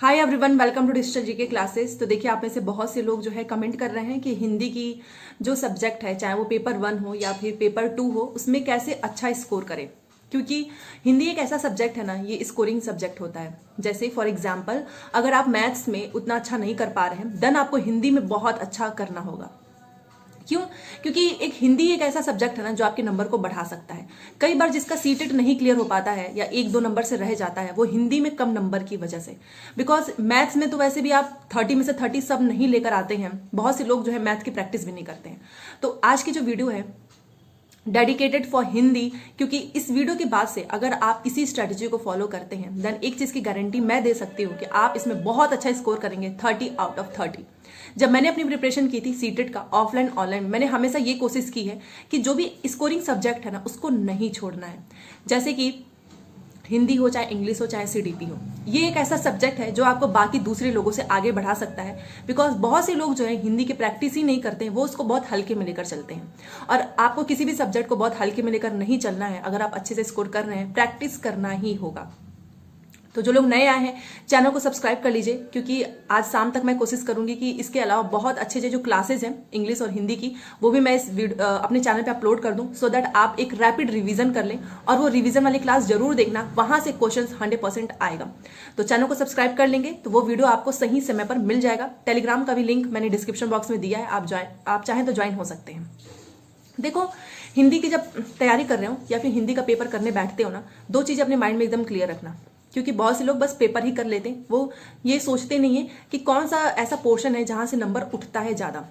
Hi everyone, welcome to digital GK classes. तो देखिए, आप में से बहुत से लोग जो है कमेंट कर रहे हैं कि हिंदी की जो सब्जेक्ट है, चाहे वो पेपर 1 हो या फिर पेपर 2 हो, उसमें कैसे अच्छा स्कोर करें। क्योंकि हिंदी एक ऐसा सब्जेक्ट है ना, ये स्कोरिंग सब्जेक्ट होता है। जैसे फॉर एग्जाम्पल, अगर आप मैथ्स में उतना अच्छा नहीं कर पा रहे हैं, देन आपको हिंदी में बहुत अच्छा करना होगा। क्यों? क्योंकि एक हिंदी एक ऐसा सब्जेक्ट है ना जो आपके नंबर को बढ़ा सकता है। कई बार जिसका सीटेट नहीं क्लियर हो पाता है या 1-2 नंबर से रह जाता है, वो हिंदी में कम नंबर की वजह से। बिकॉज मैथ्स में तो वैसे भी आप 30 में से 30 सब नहीं लेकर आते हैं। बहुत से लोग जो है मैथ की प्रैक्टिस भी नहीं करते हैं। तो आज की जो वीडियो है डेडिकेटेड फॉर हिंदी, क्योंकि इस वीडियो के बाद से अगर आप इसी स्ट्रेटजी को फॉलो करते हैं, देन एक चीज की गारंटी मैं दे सकती हूँ कि आप इसमें बहुत अच्छा स्कोर करेंगे, 30 आउट ऑफ 30। जब मैंने अपनी प्रिपरेशन की थी सीटेट का ऑफलाइन ऑनलाइन, मैंने हमेशा ये कोशिश की है कि जो भी स्कोरिंग सब्जेक्ट है ना, उसको नहीं छोड़ना है। जैसे कि हिंदी हो, चाहे इंग्लिश हो, चाहे सीडीपी हो, ये एक ऐसा सब्जेक्ट है जो आपको बाकी दूसरे लोगों से आगे बढ़ा सकता है। बिकॉज बहुत से लोग जो है हिंदी की प्रैक्टिस ही नहीं करते हैं, वो उसको बहुत हल्के में लेकर चलते हैं। और आपको किसी भी सब्जेक्ट को बहुत हल्के में लेकर नहीं चलना है। अगर आप अच्छे से स्कोर कर रहे हैं, प्रैक्टिस करना ही होगा। तो जो लोग नए आए हैं, चैनल को सब्सक्राइब कर लीजिए, क्योंकि आज शाम तक मैं कोशिश करूंगी कि इसके अलावा बहुत अच्छे जो क्लासेज हैं इंग्लिश और हिंदी की, वो भी मैं इस अपने चैनल पे अपलोड कर दूं, सो दैट आप एक रैपिड रिवीजन कर लें। और वो रिवीजन वाली क्लास जरूर देखना, वहां से क्वेश्चन 100% आएगा। तो चैनल को सब्सक्राइब कर लेंगे तो वो वीडियो आपको सही समय पर मिल जाएगा। टेलीग्राम का भी लिंक मैंने डिस्क्रिप्शन बॉक्स में दिया है, आप चाहें तो ज्वाइन हो सकते हैं। देखो, हिंदी की जब तैयारी कर रहे हो या फिर हिंदी का पेपर करने बैठते हो ना, दो चीजें अपने माइंड में एकदम क्लियर रखना। क्योंकि बहुत से लोग बस पेपर ही कर लेते हैं, वो ये सोचते नहीं है कि कौन सा ऐसा पोर्शन है जहां से नंबर उठता है ज्यादा।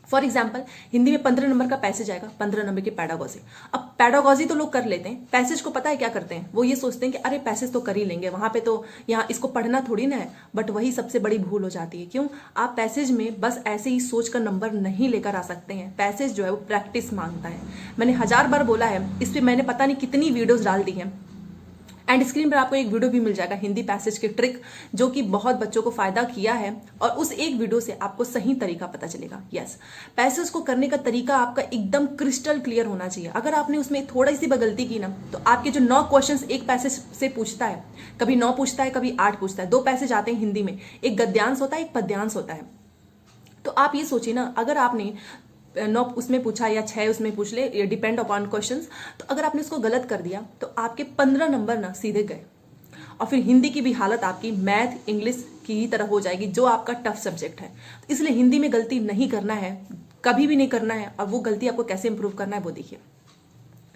फॉर एग्जाम्पल, हिंदी में 15 नंबर का पैसेज आएगा, 15 नंबर की पैडागॉजी। अब पैडागॉजी तो लोग कर लेते हैं, पैसेज को पता है क्या करते हैं, वो ये सोचते हैं कि अरे पैसेज तो कर ही लेंगे, वहां पे तो यहाँ इसको पढ़ना थोड़ी ना है। बट वही सबसे बड़ी भूल हो जाती है। क्यों? आप पैसेज में बस ऐसे ही सोच कर नंबर नहीं लेकर आ सकते हैं। पैसेज जो है वो प्रैक्टिस मांगता है। मैंने 1000 बार बोला है, इस पर मैंने पता नहीं कितनी वीडियोज डाल दी हैं। एंड स्क्रीन पर आपको एक वीडियो भी मिल जाएगा, हिंदी पैसेज की ट्रिक, जो कि बहुत बच्चों को फायदा किया है। और उस एक वीडियो से आपको सही तरीका पता चलेगा। यस, पैसेज को करने का तरीका आपका एकदम क्रिस्टल क्लियर होना चाहिए। अगर आपने उसमें थोड़ी सी गलती की ना, तो आपके जो 9 क्वेश्चंस एक पैसेज से पूछता है, कभी 9 पूछता है, कभी 8 पूछता है। 2 पैसेज आते हैं हिंदी में, एक गद्यांश होता है, एक पद्यांश होता है। तो आप ये सोचिए ना, अगर आपने 9 उसमें पूछा या 6 उसमें पूछ ले, ये डिपेंड अपॉन क्वेश्चंस, तो अगर आपने उसको गलत कर दिया तो आपके 15 नंबर ना सीधे गए। और फिर हिंदी की भी हालत आपकी मैथ इंग्लिश की ही तरह हो जाएगी, जो आपका टफ सब्जेक्ट है। तो इसलिए हिंदी में गलती नहीं करना है, कभी भी नहीं करना है। और वो गलती आपको कैसे इंप्रूव करना है वो देखिए।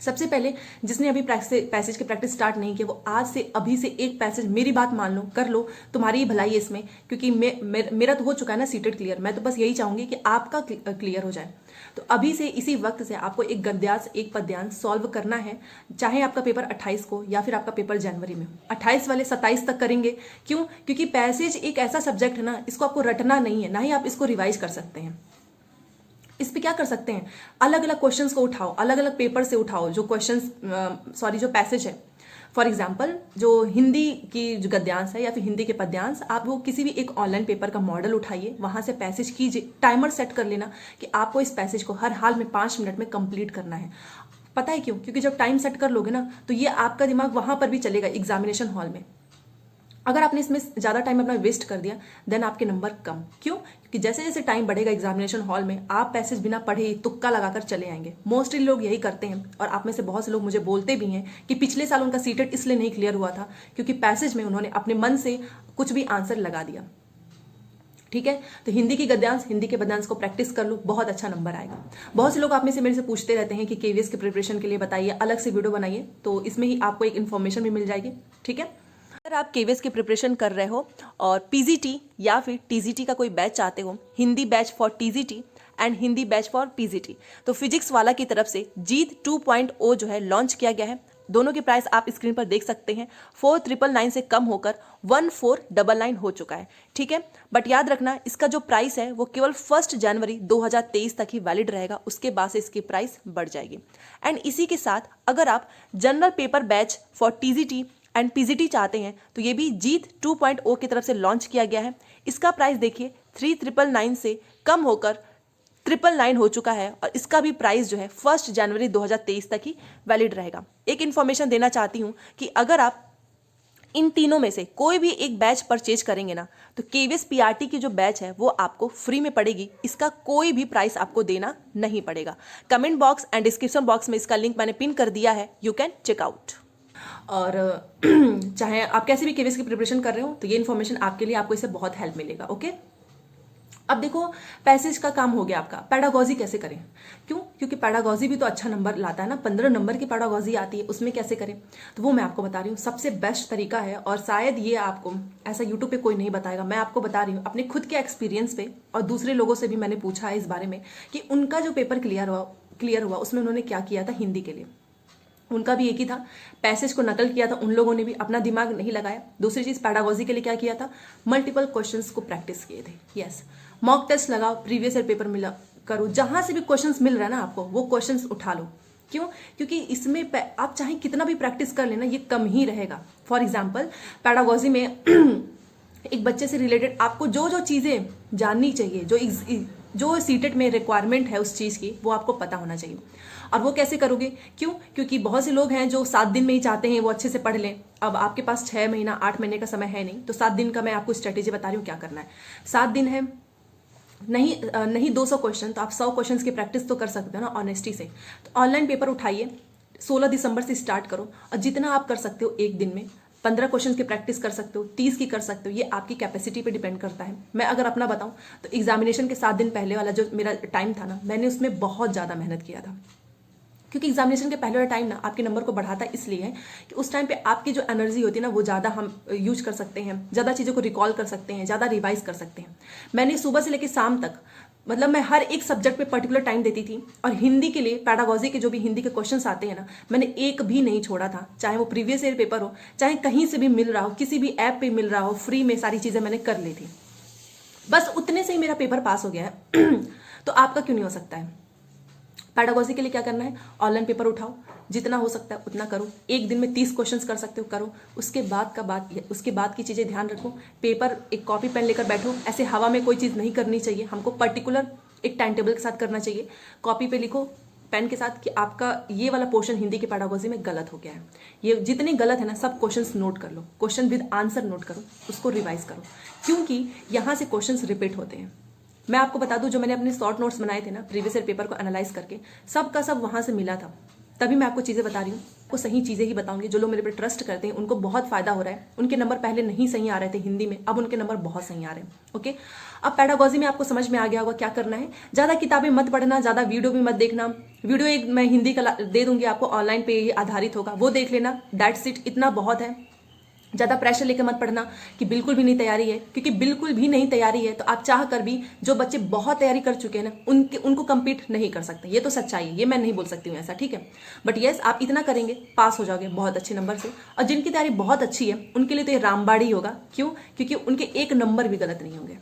सबसे पहले, जिसने अभी पैसेज की प्रैक्टिस स्टार्ट नहीं की, वो आज से अभी से एक पैसेज, मेरी बात मान लो, कर लो, तुम्हारी ही भलाई है इसमें। क्योंकि मेरा तो हो चुका है ना सीटेट क्लियर, मैं तो बस यही चाहूंगी कि आपका क्लियर हो जाए। तो अभी से इसी वक्त से आपको एक गद्यांश एक पद्यांश सॉल्व करना है। चाहे आपका पेपर 28 को या फिर आपका पेपर जनवरी में, 28 वाले 27 तक करेंगे। क्यों? क्योंकि पैसेज एक ऐसा सब्जेक्ट है ना, इसको आपको रटना नहीं है, ना ही आप इसको रिवाइज कर सकते हैं। इस पे क्या कर सकते हैं, अलग अलग क्वेश्चंस को उठाओ, अलग अलग पेपर से उठाओ जो जो पैसेज है। फॉर एग्जाम्पल, जो हिंदी की जो गद्यांश है या फिर हिंदी के पद्यांश, आप वो किसी भी एक ऑनलाइन पेपर का मॉडल उठाइए, वहां से पैसेज कीजिए। टाइमर सेट कर लेना कि आपको इस पैसेज को हर हाल में 5 मिनट में कंप्लीट करना है। पता है क्यों? क्योंकि जब टाइम सेट कर लोगे ना, तो ये आपका दिमाग वहां पर भी चलेगा एग्जामिनेशन हॉल में। अगर आपने इसमें ज्यादा टाइम अपना वेस्ट कर दिया, देन आपके नंबर कम। क्यों? क्योंकि जैसे जैसे टाइम बढ़ेगा एग्जामिनेशन हॉल में, आप पैसेज बिना पढ़े ही तुक्का लगाकर चले आएंगे। मोस्टली लोग यही करते हैं। और आप में से बहुत से लोग मुझे बोलते भी हैं कि पिछले साल उनका सीटेट इसलिए नहीं क्लियर हुआ था क्योंकि पैसेज में उन्होंने अपने मन से कुछ भी आंसर लगा दिया। ठीक है? तो हिंदी की गद्यांश हिंदी के पद्यांश को प्रैक्टिस कर लो, बहुत अच्छा नंबर आएगा। बहुत से लोग आप में से मेरे से पूछते रहते हैं कि केवीएस की प्रिपरेशन के लिए बताइए, अलग से वीडियो बनाइए, तो इसमें ही आपको एक इन्फॉर्मेशन भी मिल जाएगी। ठीक है? अगर आप केवीएस की प्रिपरेशन कर रहे हो और पीजीटी या फिर टीजीटी का कोई बैच चाहते हो, Hindi batch for TGT and Hindi batch for PGT, तो फिजिक्स वाला की तरफ से जीत 2.0 जो है लॉन्च किया गया है। दोनों की प्राइस आप स्क्रीन पर देख सकते हैं। 4999 से कम होकर 1499 हो चुका है। ठीक है? बट याद रखना, इसका जो प्राइस है वो केवल 1 जनवरी 2023 तक ही वैलिड रहेगा, उसके बाद से इसकी प्राइस बढ़ जाएगी। एंड इसी के साथ अगर आप general paper batch for TGT and PGT चाहते हैं, तो ये भी जीत 2.0 की तरफ से लॉन्च किया गया है। इसका प्राइस देखिए 3999 से कम होकर 999 हो चुका है। और इसका भी प्राइस जो है 1 जनवरी 2023 तक ही वैलिड रहेगा। एक इन्फॉर्मेशन देना चाहती हूँ कि अगर आप इन तीनों में से कोई भी एक बैच परचेज करेंगे ना, तो केवीएस पीआरटी की जो बैच है वो आपको फ्री में पड़ेगी। इसका कोई भी प्राइस आपको देना नहीं पड़ेगा। Comment box and description box में इसका लिंक मैंने पिन कर दिया है, यू कैन चेक आउट। और चाहे आप कैसे भी केवीएस की प्रिपरेशन कर रहे हो तो ये इन्फॉर्मेशन आपके लिए, आपको इससे बहुत हेल्प मिलेगा। ओके, अब देखो पैसेज का काम हो गया आपका, पैडागॉजी कैसे करें? क्यों? क्योंकि पैडागॉजी भी तो अच्छा नंबर लाता है ना, 15 नंबर की पैडागॉजी आती है, उसमें कैसे करें तो वो मैं आपको बता रही हूँ। सबसे बेस्ट तरीका है, और शायद ये आपको ऐसा यूट्यूब पे कोई नहीं बताएगा, मैं आपको बता रही हूँ अपने खुद के एक्सपीरियंस पे, और दूसरे लोगों से भी मैंने पूछा है इस बारे में कि उनका जो पेपर क्लियर हुआ उसमें उन्होंने क्या किया था हिंदी के लिए। उनका भी एक ही था, पैसेज को नकल किया था उन लोगों ने भी, अपना दिमाग नहीं लगाया। दूसरी चीज पैडागॉजी के लिए क्या किया था, मल्टीपल क्वेश्चंस को प्रैक्टिस किए थे। यस, मॉक टेस्ट लगाओ, प्रीवियस ईयर पेपर मिला करो, जहां से भी क्वेश्चंस मिल रहा है ना आपको वो क्वेश्चंस उठा लो। क्यों? क्योंकि इसमें आप चाहे कितना भी प्रैक्टिस कर लेना ये कम ही रहेगा। फॉर एग्जाम्पल पैडागॉजी में एक बच्चे से रिलेटेड आपको जो जो चीजें जाननी चाहिए, जो सीटेट में रिक्वायरमेंट है उस चीज की, वो आपको पता होना चाहिए। और वो कैसे करोगे? क्यों? क्योंकि बहुत से लोग हैं जो 7 दिन में ही चाहते हैं वो अच्छे से पढ़ लें। अब आपके पास 6 महीना 8 महीने का समय है नहीं, तो 7 दिन का मैं आपको स्ट्रेटेजी बता रही हूँ क्या करना है। 7 दिन है, नहीं 200 क्वेश्चन, तो आप 100 क्वेश्चन की प्रैक्टिस तो कर सकते हो ना ऑनेस्टी से। तो ऑनलाइन पेपर उठाइए, 16 दिसंबर से स्टार्ट करो, और जितना आप कर सकते हो एक दिन में 15 क्वेश्चन की प्रैक्टिस कर सकते हो, 30 की कर सकते हो, ये आपकी कैपेसिटी पे डिपेंड करता है। मैं अगर अपना बताऊं तो एग्जामिनेशन के 7 दिन पहले वाला जो मेरा टाइम था ना, मैंने उसमें बहुत ज़्यादा मेहनत किया था। क्योंकि एग्जामिनेशन के पहले वाला टाइम ना आपके नंबर को बढ़ाता है, इसलिए है कि उस टाइम पे आपकी जो एनर्जी होती है ना वो ज़्यादा हम यूज कर सकते हैं, ज़्यादा चीज़ों को रिकॉल कर सकते हैं, ज़्यादा रिवाइज कर सकते हैं। मैंने सुबह से लेकर शाम तक, मतलब मैं हर एक सब्जेक्ट पे पर्टिकुलर टाइम देती थी। और हिंदी के लिए पैडागॉजी के जो भी हिंदी के क्वेश्चंस आते हैं ना, मैंने एक भी नहीं छोड़ा था, चाहे वो प्रीवियस ईयर पेपर हो, चाहे कहीं से भी मिल रहा हो, किसी भी ऐप पे मिल रहा हो, फ्री में सारी चीज़ें मैंने कर ली थी। बस उतने से ही मेरा पेपर पास हो गया है। तो आपका क्यों नहीं हो सकता है? पैडागॉजी के लिए क्या करना है, ऑनलाइन पेपर उठाओ, जितना हो सकता है उतना करो, एक दिन में 30 क्वेश्चंस कर सकते हो करो। उसके बाद की चीज़ें ध्यान रखो। पेपर एक कॉपी पेन लेकर बैठो, ऐसे हवा में कोई चीज़ नहीं करनी चाहिए, हमको पर्टिकुलर एक टाइम टेबल के साथ करना चाहिए। कॉपी पे लिखो पेन के साथ कि आपका ये वाला पोर्शन हिंदी की पैडागॉजी में गलत हो गया है, ये जितने गलत है ना सब क्वेश्चंस नोट कर लो, क्वेश्चन विद आंसर नोट करो, उसको रिवाइज करो, क्योंकि यहाँ से क्वेश्चंस रिपीट होते हैं। मैं आपको बता दूं, जो मैंने अपने शॉर्ट नोट्स बनाए थे ना प्रीवियस ईयर पेपर को एनालाइज करके, सब का सब वहां से मिला था। तभी मैं आपको चीज़ें बता रही हूँ, आपको सही चीज़ें ही बताऊंगी। जो लोग मेरे पे ट्रस्ट करते हैं उनको बहुत फायदा हो रहा है। उनके नंबर पहले नहीं सही आ रहे थे हिंदी में, अब उनके नंबर बहुत सही आ रहे हैं। ओके, अब पैडागॉजी में आपको समझ में आ गया होगा क्या करना है। ज़्यादा किताबें मत पढ़ना, ज़्यादा वीडियो भी मत देखना। वीडियो एक मैं हिंदी का दे दूंगी आपको, ऑनलाइन पे आधारित होगा, वो देख लेना, दैट्स इट, इतना बहुत है। ज़्यादा प्रेशर लेकर मत पढ़ना कि बिल्कुल भी नहीं तैयारी है, क्योंकि बिल्कुल भी नहीं तैयारी है तो आप चाह कर भी, जो बच्चे बहुत तैयारी कर चुके हैं ना उनको कम्पीट नहीं कर सकते। ये तो सच्चाई है, ये मैं नहीं बोल सकती हूँ ऐसा, ठीक है। बट येस, आप इतना करेंगे पास हो जाओगे बहुत अच्छे नंबर से। और जिनकी तैयारी बहुत अच्छी है उनके लिए तो ये रामबाड़ी होगा। क्यों? क्योंकि उनके एक नंबर भी गलत नहीं होंगे।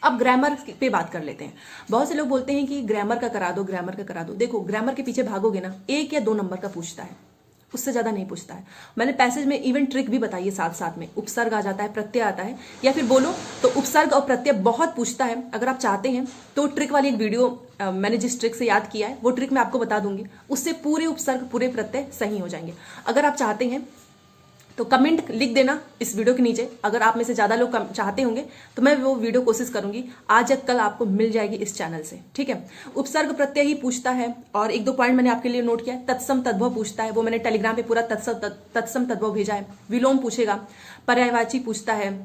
अब ग्रामर पे बात कर लेते हैं। बहुत से लोग बोलते हैं कि ग्रामर का करा दो, ग्रामर का करा दो। देखो, ग्रामर के पीछे भागोगे ना 1 या 2 नंबर का पूछता है, उससे ज्यादा नहीं पूछता है। मैंने पैसेज में इवन ट्रिक भी बताई है, साथ साथ में उपसर्ग आ जाता है, प्रत्यय आता है, या फिर बोलो तो उपसर्ग और प्रत्यय बहुत पूछता है। अगर आप चाहते हैं तो ट्रिक वाली एक वीडियो मैंने जिस ट्रिक से याद किया है वो ट्रिक मैं आपको बता दूंगी, उससे पूरे उपसर्ग पूरे प्रत्यय सही हो जाएंगे। अगर आप चाहते हैं तो कमेंट लिख देना इस वीडियो के नीचे। अगर आप में से ज्यादा लोग चाहते होंगे तो मैं वो वीडियो कोशिश करूंगी आज या कल आपको मिल जाएगी इस चैनल से, ठीक है। उपसर्ग प्रत्यय ही पूछता है, और 1-2 पॉइंट मैंने आपके लिए नोट किया है। तत्सम तद्भव पूछता है, वो मैंने टेलीग्राम पे पूरा तत्सम तद्भव भेजा है। विलोम पूछेगा, पर्यायवाची पूछता है,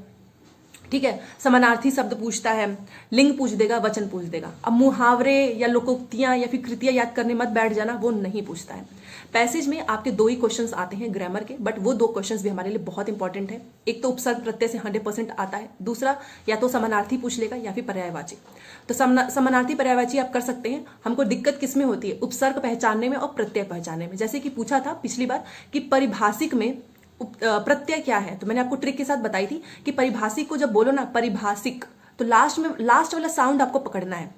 ठीक है, समानार्थी शब्द पूछता है, लिंग पूछ देगा, वचन पूछ देगा। अब मुहावरे या लोकोक्तियां या फिर कृतियां याद करने मत बैठ जाना, वो नहीं पूछता है। पैसेज में आपके 2 ही क्वेश्चंस आते हैं ग्रामर के, बट वो 2 क्वेश्चंस भी हमारे लिए बहुत इंपॉर्टेंट है। एक तो उपसर्ग प्रत्यय से 100% आता है, दूसरा या तो समानार्थी पूछ लेगा या फिर पर्यायवाची। तो समानार्थी पर्यायवाची आप कर सकते हैं। हमको दिक्कत किसमें होती है? उपसर्ग पहचानने में और प्रत्यय पहचानने में। जैसे कि पूछा था पिछली बार कि परिभाषिक में प्रत्यय क्या है, तो मैंने आपको ट्रिक के साथ बताई थी कि परिभाषिक को जब बोलो ना परिभाषिक, तो लास्ट वाला साउंड आपको पकड़ना है,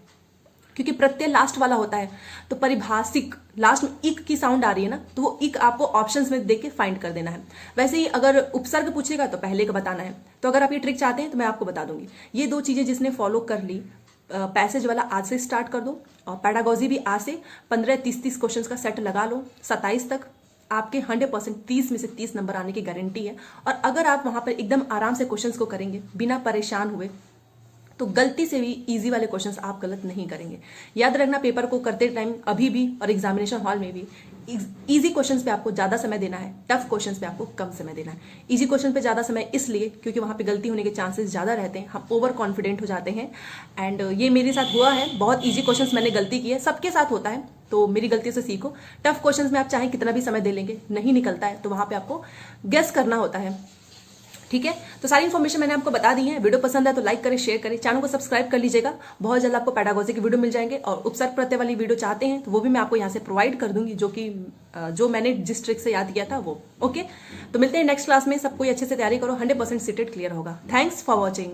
क्योंकि प्रत्यय लास्ट वाला होता है। तो परिभाषिक लास्ट में इक की साउंड आ रही है ना, तो वो इक आपको ऑप्शंस में देख के फाइंड कर देना है। वैसे ही अगर उपसर्ग पूछेगा तो पहले का बताना है। तो अगर आप ये ट्रिक चाहते हैं तो मैं आपको बता दूंगी। ये 2 चीजें जिसने फॉलो कर ली, पैसेज वाला आज से स्टार्ट कर दो, और पैडागॉजी भी आज से 15-30 क्वेश्चंस का सेट लगा लो 27 तक। आपके 100% 30 में से 30 नंबर आने की गारंटी है। और अगर आप वहां पर एकदम आराम से क्वेश्चंस को करेंगे बिना परेशान हुए, तो गलती से भी इजी वाले क्वेश्चंस आप गलत नहीं करेंगे। याद रखना, पेपर को करते टाइम अभी भी और एग्जामिनेशन हॉल में भी इजी क्वेश्चंस पे आपको ज्यादा समय देना है, टफ क्वेश्चंस पे आपको कम समय देना है। इजी क्वेश्चन पे ज्यादा समय इसलिए क्योंकि वहां पे गलती होने के चांसेस ज्यादा रहते हैं, हम ओवर कॉन्फिडेंट हो जाते हैं। एंड ये मेरे साथ हुआ है, बहुत ईजी क्वेश्चंस मैंने गलती की है, सबके साथ होता है, तो मेरी गलती से सीखो। टफ क्वेश्चंस में आप चाहे कितना भी समय दे लेंगे, नहीं निकलता है, तो वहां पे आपको गेस करना होता है। ठीक है, तो सारी इन्फॉर्मेशन मैंने आपको बता दी है। वीडियो पसंद है तो लाइक करें, शेयर करें, चैनल को सब्सक्राइब कर लीजिएगा। बहुत जल्द आपको पेडागोजी की वीडियो मिल जाएंगे, और उपसर्ग प्रत्यय वाली वीडियो चाहते हैं तो वो भी मैं आपको यहाँ से प्रोवाइड कर दूंगी, जो मैंने जिस ट्रिक से याद किया था वो। ओके, तो मिलते हैं नेक्स्ट क्लास में। सब कोई अच्छे से तैयारी करो, 100% सीटेड क्लियर होगा। Thanks for watching.